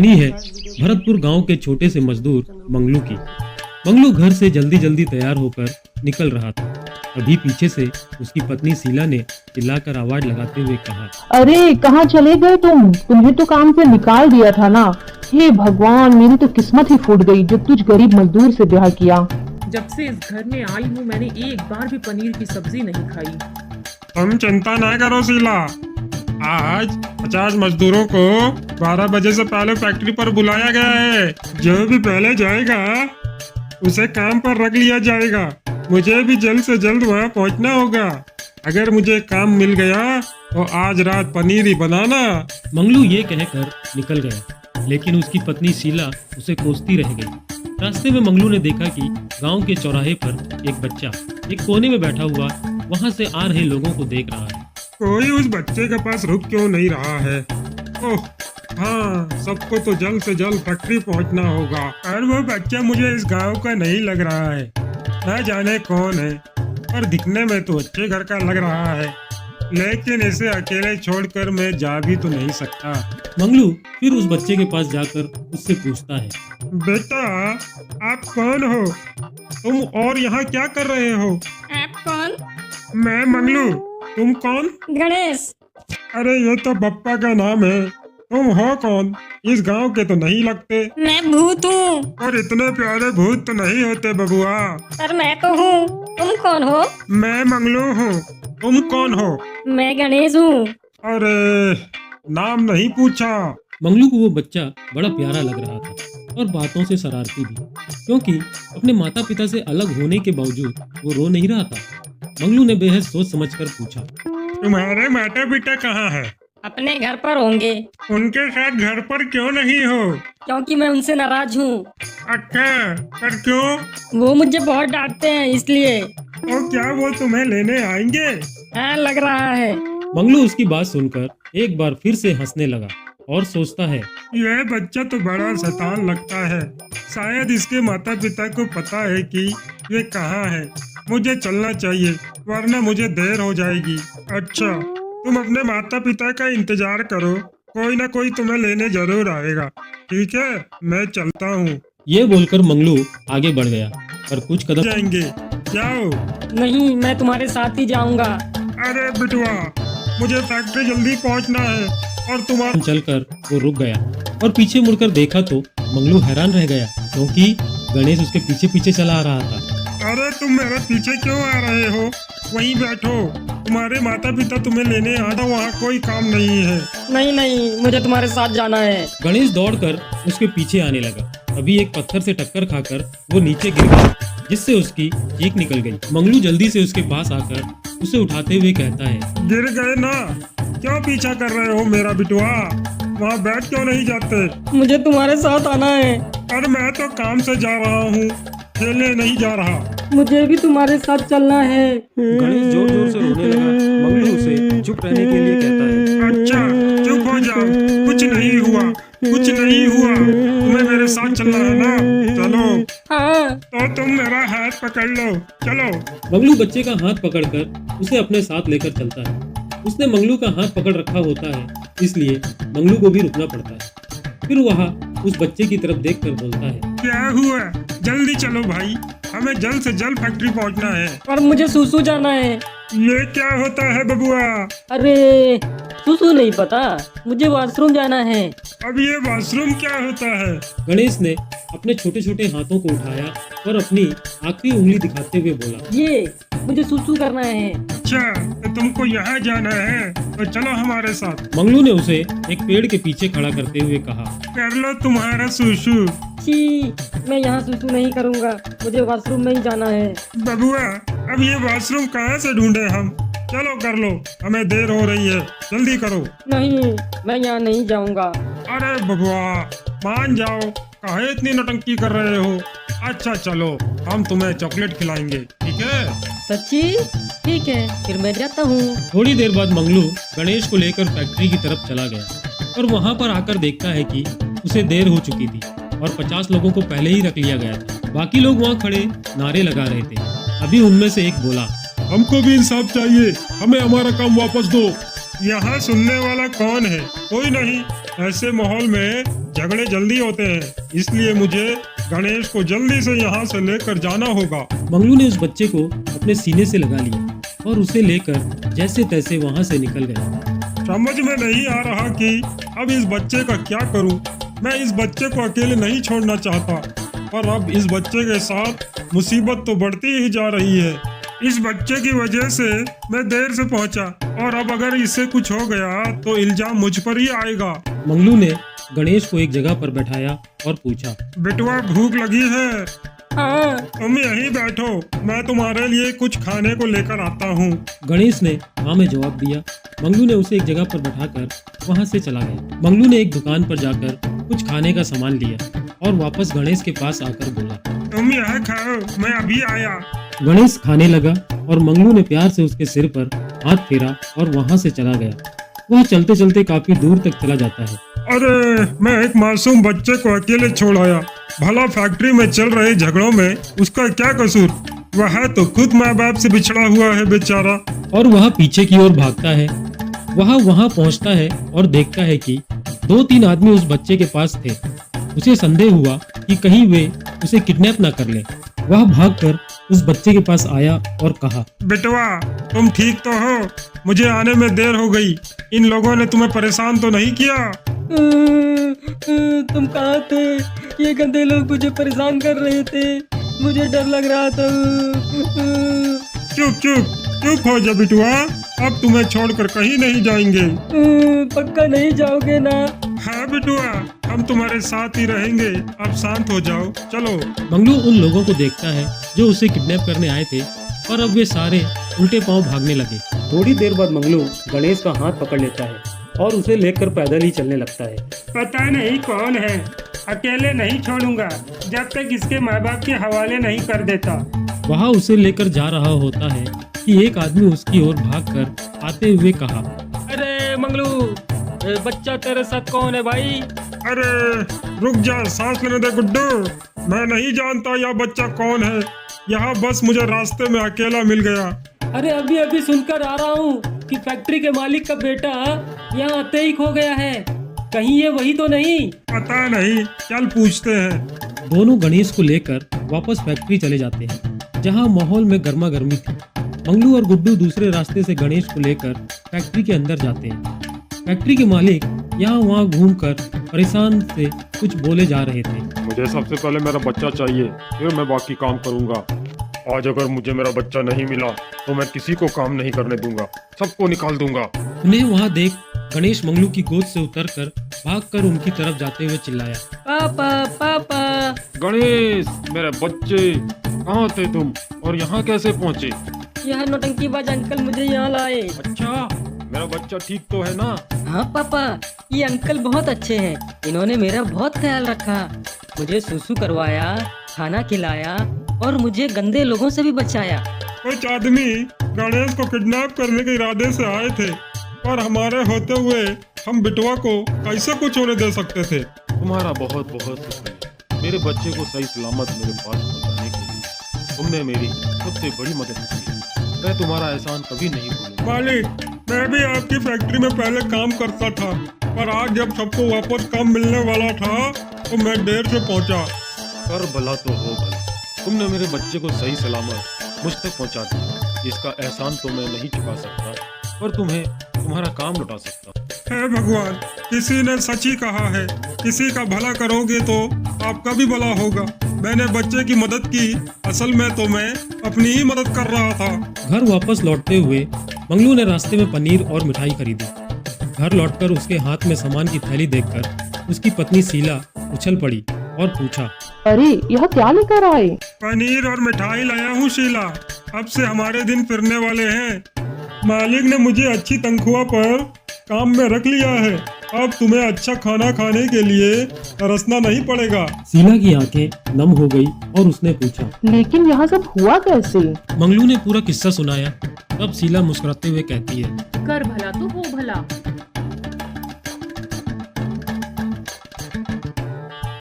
कहानी है भरतपुर गांव के छोटे से मजदूर मंगलू की। मंगलू घर से जल्दी जल्दी तैयार होकर निकल रहा था। अभी पीछे से उसकी पत्नी शीला ने चिल्लाकर आवाज लगाते हुए कहा, अरे कहाँ चले गए तुम? तुम्हें तो काम से निकाल दिया था ना। हे भगवान, मेरी तो किस्मत ही फूट गई जो तुझ गरीब मजदूर से ब्याह किया। जब से इस घर में आई हूँ मैंने एक बार भी पनीर की सब्जी नहीं खाई। तुम चिंता ना करो शीला, आज 50 मजदूरों को 12 बजे से पहले फैक्ट्री पर बुलाया गया है। जो भी पहले जाएगा उसे काम पर रख लिया जाएगा। मुझे भी जल्द से जल्द वहाँ पहुँचना होगा। अगर मुझे काम मिल गया तो आज रात पनीर ही बनाना। मंगलू ये कहकर निकल गया, लेकिन उसकी पत्नी शीला उसे कोसती रह गई। रास्ते में मंगलू ने देखा कि गांव के चौराहे पर एक बच्चा एक कोने में बैठा हुआ वहां से आ रहे लोगों को देख रहा है। कोई उस बच्चे के पास रुक क्यों नहीं रहा है? ओह हाँ, सबको तो जल्द से जल्द फैक्ट्री पहुंचना होगा। और वो बच्चा मुझे इस गांव का नहीं लग रहा है। न जाने कौन है, पर दिखने में तो अच्छे घर का लग रहा है। लेकिन इसे अकेले छोड़कर मैं जा भी तो नहीं सकता। मंगलू फिर उस बच्चे के पास जाकर उससे पूछता है, बेटा आप कौन हो? तुम और यहाँ क्या कर रहे हो? आप कौन? मैं मंगलू, तुम कौन? गणेश। अरे ये तो बप्पा का नाम है। तुम हो कौन? इस गांव के तो नहीं लगते। मैं भूत हूँ। और इतने प्यारे भूत तो नहीं होते बबुआ। पर मैं तो हूँ। तुम कौन हो? मैं मंगलू हूँ। तुम कौन हो? मैं गणेश हूँ। अरे नाम नहीं पूछा। मंगलू को वो बच्चा बड़ा प्यारा लग रहा था और बातों से शरारती भी, क्योंकि अपने माता पिता से अलग होने के बावजूद वो रो नहीं रहा था। मंगलू ने बेहद सोच समझकर पूछा, तुम्हारे माता पिता कहाँ है? अपने घर पर होंगे। उनके साथ घर पर क्यों नहीं हो? क्योंकि मैं उनसे नाराज हूँ। अच्छा, पर क्यों? वो मुझे बहुत डांटते हैं इसलिए। और क्या वो तुम्हें लेने आएंगे? हाँ, लग रहा है। मंगलू उसकी बात सुनकर एक बार फिर से हंसने लगा और सोचता है, यह बच्चा तो बड़ा शैतान लगता है। शायद इसके माता पिता को पता है कि ये कहाँ है। मुझे चलना चाहिए वरना मुझे देर हो जाएगी। अच्छा, तुम अपने माता पिता का इंतजार करो, कोई ना कोई तुम्हें लेने जरूर आएगा। ठीक है, मैं चलता हूँ। ये बोलकर मंगलू आगे बढ़ गया, पर कुछ कदम जाएंगे, जाओ। नहीं, मैं तुम्हारे साथ ही जाऊंगा। अरे बिटुआ, मुझे फैक्ट्री जल्दी पहुँचना है। और तुम्हारा चलकर वो रुक गया और पीछे मुड़कर देखा तो मंगलू हैरान रह गया, क्योंकि गणेश उसके पीछे पीछे चला आ रहा था। अरे तुम मेरे पीछे क्यों आ रहे हो? वहीं बैठो, तुम्हारे माता पिता तुम्हें लेने आ रहे, वहाँ कोई काम नहीं है। नहीं नहीं, मुझे तुम्हारे साथ जाना है। गणेश दौड़कर उसके पीछे आने लगा। अभी एक पत्थर से टक्कर खाकर वो नीचे गिर गया, जिससे उसकी चीख निकल गई। मंगलू जल्दी से उसके पास आकर उसे उठाते हुए कहता है, गिर गए ना? क्यों पीछा कर रहे हो मेरा बिटुआ? वहाँ बैठ क्यों नहीं जाते? मुझे तुम्हारे साथ आना है। और मैं तो काम से जा रहा हूँ, खेलने नहीं जा रहा। मुझे भी तुम्हारे साथ चलना है। गणेश जोर जोर से रोने लगा। मंगलू उसे चुप रहने के लिए कहता है, अच्छा चुप हो जाओ, कुछ नहीं हुआ, कुछ नहीं हुआ। तुम्हें मेरे साथ चलना है ना? चलो। हाँ। तो तुम मेरा हाथ पकड़ लो, चलो। मंगलू बच्चे का हाथ पकड़कर उसे अपने साथ लेकर चलता है। उसने मंगलू का हाथ पकड़ रखा होता है, इसलिए मंगलू को भी रुकना पड़ता है। फिर वह उस बच्चे की तरफ देखकर बोलता है, क्या हुआ? जल्दी चलो भाई, हमें जल्द से जल्द फैक्ट्री पहुंचना है। और मुझे सूसू जाना है। ये क्या होता है बबुआ? अरे सूसू नहीं पता, मुझे वॉशरूम जाना है। अब ये वॉशरूम क्या होता है? गणेश ने अपने छोटे छोटे हाथों को उठाया और अपनी आखिरी उंगली दिखाते हुए बोला, ये मुझे सूसू करना है। अच्छा, तो तुमको यहाँ जाना है तो चलो हमारे साथ। मंगलू ने उसे एक पेड़ के पीछे खड़ा करते हुए कहा, कर लो तुम्हारा सुसु। छी, मैं यहाँ सूसू नहीं करूँगा, मुझे वॉशरूम में ही जाना है। बबुआ, अब ये वॉशरूम कहाँ से ढूंढे हम? चलो कर लो, हमें देर हो रही है, जल्दी करो। नहीं, मैं यहाँ नहीं जाऊँगा। अरे बबुआ, मान जाओ, काहे इतनी नौटंकी कर रहे हो? अच्छा चलो, हम तुम्हें चॉकलेट खिलाएंगे, ठीक है? सच्ची? ठीक है, फिर मैं जाता हूँ। थोड़ी देर बाद मंगलू गणेश को लेकर फैक्ट्री की तरफ चला गया और वहाँ पर आकर देखता है कि उसे देर हो चुकी थी और 50 लोगों को पहले ही रख लिया गया था। बाकी लोग वहाँ खड़े नारे लगा रहे थे। अभी उनमें से एक बोला, हमको भी इंसाफ चाहिए, हमें हमारा काम वापस दो। यहाँ सुनने वाला कौन है? कोई नहीं। ऐसे माहौल में झगड़े जल्दी होते हैं, इसलिए मुझे गणेश को जल्दी से यहाँ से लेकर जाना होगा। मंगलू ने उस बच्चे को अपने सीने से लगा लिया और उसे लेकर जैसे तैसे वहाँ से निकल गया। समझ में नहीं आ रहा कि अब इस बच्चे का क्या करूं। मैं इस बच्चे को अकेले नहीं छोड़ना चाहता, पर अब इस बच्चे के साथ मुसीबत तो बढ़ती ही जा रही है। इस बच्चे की वजह से मैं देर से पहुंचा, और अब अगर इससे कुछ हो गया तो इल्जाम मुझ पर ही आएगा। मंगलू ने गणेश को एक जगह पर बैठाया और पूछा, बेटुआ भूख लगी है? हाँ। तुम यहीं बैठो, मैं तुम्हारे लिए कुछ खाने को लेकर आता हूँ। गणेश ने हाँ में जवाब दिया। मंगलू ने उसे एक जगह पर बैठाकर वहाँ से चला गया। मंगलू ने एक दुकान पर जाकर कुछ खाने का सामान लिया और वापस गणेश के पास आकर बोला, तुम यह खाओ, मैं अभी आया। गणेश खाने लगा और मंगलू ने प्यार से उसके सिर पर हाथ फेरा और वहाँ से चला गया। वह चलते चलते काफी दूर तक चला जाता है। अरे, मैं एक मासूम बच्चे को अकेले छोड़ आया। भला फैक्ट्री में चल रहे झगड़ों में उसका क्या कसूर? वह तो खुद माँ बाप से बिछड़ा हुआ है बेचारा। और वह पीछे की ओर भागता है। वह वहाँ पहुँचता है और देखता है कि 2-3 आदमी उस बच्चे के पास थे। उसे संदेह हुआ कि कहीं वे उसे किडनैप न कर लें। वह भागकर उस बच्चे के पास आया और कहा, बेटवा, तुम ठीक तो हो? मुझे आने में देर हो गई। इन लोगों ने तुम्हें परेशान तो नहीं किया? तुम कहाँ थे? ये गंदे लोग मुझे परेशान कर रहे थे, मुझे डर लग रहा था। चुप चुप चुप हो जा बिटुआ, अब तुम्हें छोड़कर कहीं नहीं जाएंगे। पक्का नहीं जाओगे ना? हाँ बिटुआ, हम तुम्हारे साथ ही रहेंगे। अब शांत हो जाओ, चलो। मंगलू उन लोगों को देखता है जो उसे किडनैप करने आए थे, और अब वे सारे उल्टे पांव भागने लगे। थोड़ी देर बाद मंगलू गणेश का हाथ पकड़ लेता है और उसे लेकर पैदल ही चलने लगता है। पता नहीं कौन है, अकेले नहीं छोड़ूंगा जब तक इसके माँ बाप के हवाले नहीं कर देता। वहाँ उसे लेकर जा रहा होता है कि एक आदमी उसकी ओर भागकर आते हुए कहा, अरे मंगलू, ये बच्चा तेरे साथ कौन है भाई? अरे रुक जा, सांस लेने दे गुड्डू। मैं नहीं जानता यह बच्चा कौन है, यहाँ बस मुझे रास्ते में अकेला मिल गया। अरे अभी अभी सुनकर आ रहा हूँ कि फैक्ट्री के मालिक का बेटा यहाँ आते ही खो गया है। कहीं ये वही तो नहीं? पता नहीं, चल पूछते हैं। दोनों गणेश को लेकर वापस फैक्ट्री चले जाते हैं, जहाँ माहौल में गर्मा गर्मी थी। मंगलू और गुड्डू दूसरे रास्ते से गणेश को लेकर फैक्ट्री के अंदर जाते हैं। फैक्ट्री के मालिक यहाँ वहाँ घूमकर परेशान से कुछ बोले जा रहे थे। मुझे सबसे पहले मेरा बच्चा चाहिए, फिर मैं बाकी काम करूंगा। आज अगर मुझे मेरा बच्चा नहीं मिला तो मैं किसी को काम नहीं करने दूंगा, सबको निकाल दूंगा। उन्हें वहाँ देख गणेश मंगलू की गोद से उतरकर भागकर उनकी तरफ जाते हुए चिल्लाया, पापा पापा। गणेश, मेरे बच्चे, कहाँ थे तुम और यहाँ कैसे पहुँचे? यह नौटंकीबाज अंकल मुझे यहाँ लाए। अच्छा, मेरा बच्चा ठीक तो है ना? हाँ पापा, ये अंकल बहुत अच्छे हैं। इन्होंने मेरा बहुत ख्याल रखा, मुझे सुसु करवाया, खाना खिलाया और मुझे गंदे लोगों से भी बचाया। कुछ आदमी गणेश को किडनैप करने के इरादे से आए थे, पर हमारे होते हुए हम बिटवा को कैसे कुछ होने दे सकते थे। तुम्हारा बहुत बहुत शुक्रिया मेरे बच्चे को सही सलामत मेरे पास पहुँचाने के लिए। तुमने मेरी सबसे बड़ी मदद की है, मैं तुम्हारा एहसान कभी नहीं भूलूंगा। मालिक, मैं भी आपकी फैक्ट्री में पहले काम करता था, पर आज जब सबको वापस काम मिलने वाला था तो मैं देर से पहुंचा। कर भला तो हो भला, तुमने मेरे बच्चे को सही सलामत मुझ तक पहुंचा दिया। इसका एहसान तो मैं नहीं चुका सकता, पर तुम्हें तुम्हारा काम लौटा सकता। हे भगवान, किसी ने सच ही कहा है, किसी का भला करोगे तो आपका भी भला होगा। मैंने बच्चे की मदद की, असल में तो मैं अपनी ही मदद कर रहा था। घर वापस लौटते हुए मंगलू ने रास्ते में पनीर और मिठाई खरीदी। घर लौटकर उसके हाथ में सामान की थैली देखकर उसकी पत्नी शीला उछल पड़ी और पूछा, अरे यह क्या लेकर आए? पनीर और मिठाई लाया हूँ शीला, अब से हमारे दिन फिरने वाले हैं। मालिक ने मुझे अच्छी तनख्वाह पर काम में रख लिया है, अब तुम्हें अच्छा खाना खाने के लिए तरसना नहीं पड़ेगा। शीला की आंखें नम हो गई और उसने पूछा, लेकिन यहाँ सब हुआ कैसे? मंगलू ने पूरा किस्सा सुनाया। तब शीला मुस्कुराते हुए कहती है, कर भला तो हो भला।